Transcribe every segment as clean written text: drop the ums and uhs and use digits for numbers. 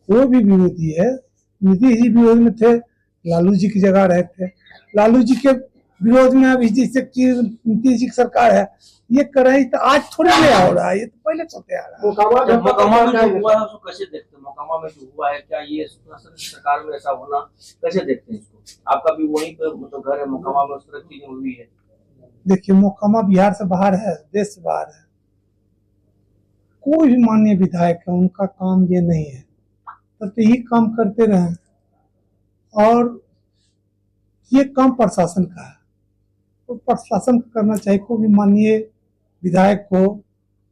कोई भी विरोधी है, नीतीश जी विरोध में थे, लालू जी की जगह रहे थे। लालू जी के विरोध में अभी जैसे कि नीतीश जी की सरकार है, ये कर रही तो आज थोड़ी नया हो रहा है, ये तो पहले चलते आ रहा है। मोकामा में जो हुआ है उसको कैसे देखते हैं? मोकामा में जो हुआ है, क्या ये सरकार में ऐसा होना कैसे देखते हैं इसको? आपका भी वहीं पे मतलब घर है मोकामा में, उस तरह की चीजें हुई है। देखिए, मोकामा बिहार से बाहर है, देश से बाहर है। कोई भी माननीय विधायक है, उनका काम ये नहीं है, तब तो यही काम करते रहे। और ये काम प्रशासन का है, तो प्रशासन को करना चाहिए। कोई भी माननीय विधायक को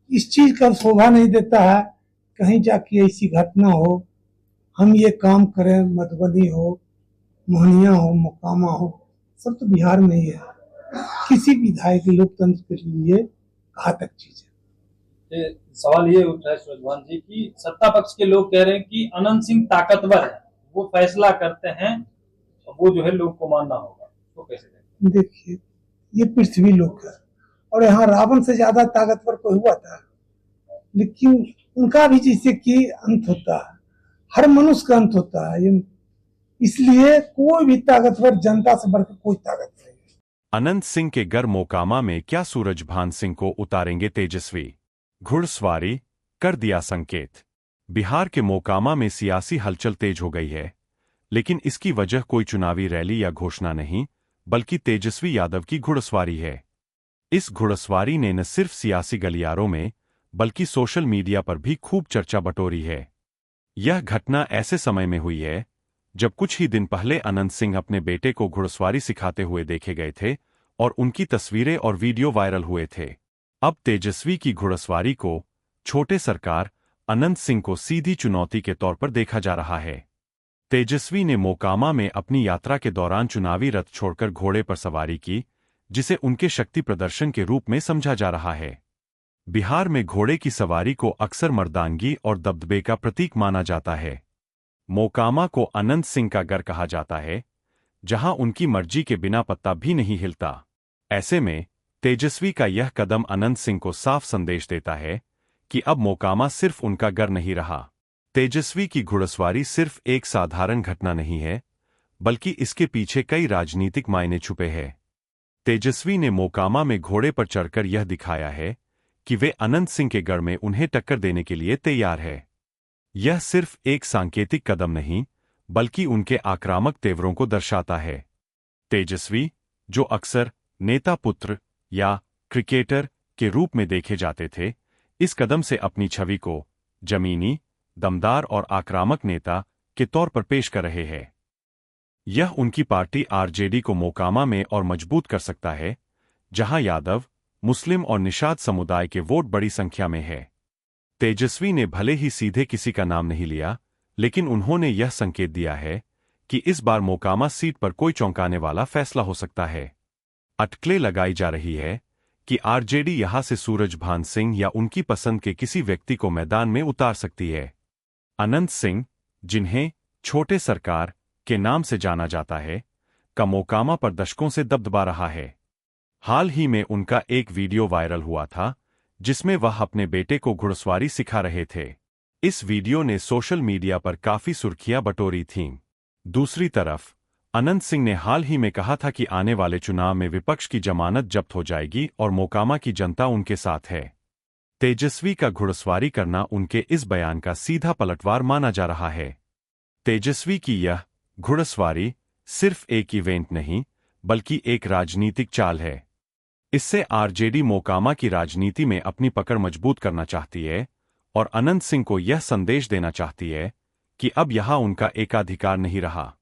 इस चीज का शोभा नहीं देता है कहीं जाके ऐसी घटना हो, हम ये काम करें, मधुबनी हो, मोहनिया हो, मोकामा हो, सब तो बिहार में ही है। किसी विधायक लोकतंत्र के लिए घातक चीज है। सवाल ये उठ रहा है सूरजभान जी की सत्ता पक्ष के लोग कह रहे हैं कि अनंत सिंह ताकतवर है, वो फैसला करते हैं, वो जो है लोग को मानना होगा, तो कैसे देखें? देखिए, ये पृथ्वी लोक है और यहाँ रावण से ज्यादा ताकतवर कोई हुआ था, लेकिन उनका भी जैसे कि अंत होता है, हर मनुष्य का अंत होता है, इसलिए कोई भी ताकतवर जनता से बढ़कर कोई ताकत नहीं। अनंत सिंह के घर मोकामा में क्या सूरजभान सिंह को उतारेंगे तेजस्वी? घुड़सवारी कर दिया संकेत। बिहार के मोकामा में सियासी हलचल तेज हो गई है, लेकिन इसकी वजह कोई चुनावी रैली या घोषणा नहीं, बल्कि तेजस्वी यादव की घुड़सवारी है। इस घुड़सवारी ने न सिर्फ सियासी गलियारों में, बल्कि सोशल मीडिया पर भी खूब चर्चा बटोरी है। यह घटना ऐसे समय में हुई है जब कुछ ही दिन पहले अनंत सिंह अपने बेटे को घुड़सवारी सिखाते हुए देखे गए थे और उनकी तस्वीरें और वीडियो वायरल हुए थे। अब तेजस्वी की घुड़सवारी को छोटे सरकार अनंत सिंह को सीधी चुनौती के तौर पर देखा जा रहा है। तेजस्वी ने मोकामा में अपनी यात्रा के दौरान चुनावी रथ छोड़कर घोड़े पर सवारी की, जिसे उनके शक्ति प्रदर्शन के रूप में समझा जा रहा है। बिहार में घोड़े की सवारी को अक्सर मर्दानगी और दबदबे का प्रतीक माना जाता है। मोकामा को अनंत सिंह का घर कहा जाता है, जहां उनकी मर्जी के बिना पत्ता भी नहीं हिलता। ऐसे में तेजस्वी का यह कदम अनंत सिंह को साफ संदेश देता है कि अब मोकामा सिर्फ उनका घर नहीं रहा। तेजस्वी की घुड़सवारी सिर्फ एक साधारण घटना नहीं है, बल्कि इसके पीछे कई राजनीतिक मायने छुपे हैं। तेजस्वी ने मोकामा में घोड़े पर चढ़कर यह दिखाया है कि वे अनंत सिंह के गढ़ में उन्हें टक्कर देने के लिए तैयार है। यह सिर्फ एक सांकेतिक कदम नहीं, बल्कि उनके आक्रामक तेवरों को दर्शाता है। तेजस्वी, जो अक्सर नेता पुत्र या क्रिकेटर के रूप में देखे जाते थे, इस कदम से अपनी छवि को जमीनी, दमदार और आक्रामक नेता के तौर पर पेश कर रहे हैं। यह उनकी पार्टी आरजेडी को मोकामा में और मजबूत कर सकता है, जहां यादव, मुस्लिम और निषाद समुदाय के वोट बड़ी संख्या में है। तेजस्वी ने भले ही सीधे किसी का नाम नहीं लिया, लेकिन उन्होंने यह संकेत दिया है कि इस बार मोकामा सीट पर कोई चौंकाने वाला फैसला हो सकता है। अटकलें लगाई जा रही है कि आरजेडी यहां से सूरजभान सिंह या उनकी पसंद के किसी व्यक्ति को मैदान में उतार सकती है। अनंत सिंह, जिन्हें छोटे सरकार के नाम से जाना जाता है, का मोकामा पर दशकों से दबदबा रहा है। हाल ही में उनका एक वीडियो वायरल हुआ था, जिसमें वह अपने बेटे को घुड़सवारी सिखा रहे थे। इस वीडियो ने सोशल मीडिया पर काफी सुर्खियां बटोरी थीं। दूसरी तरफ अनंत सिंह ने हाल ही में कहा था कि आने वाले चुनाव में विपक्ष की जमानत जब्त हो जाएगी और मोकामा की जनता उनके साथ है। तेजस्वी का घुड़सवारी करना उनके इस बयान का सीधा पलटवार माना जा रहा है। तेजस्वी की यह घुड़सवारी सिर्फ एक इवेंट नहीं, बल्कि एक राजनीतिक चाल है। इससे आरजेडी मोकामा की राजनीति में अपनी पकड़ मजबूत करना चाहती है और अनंत सिंह को यह संदेश देना चाहती है कि अब यहां उनका एकाधिकार नहीं रहा।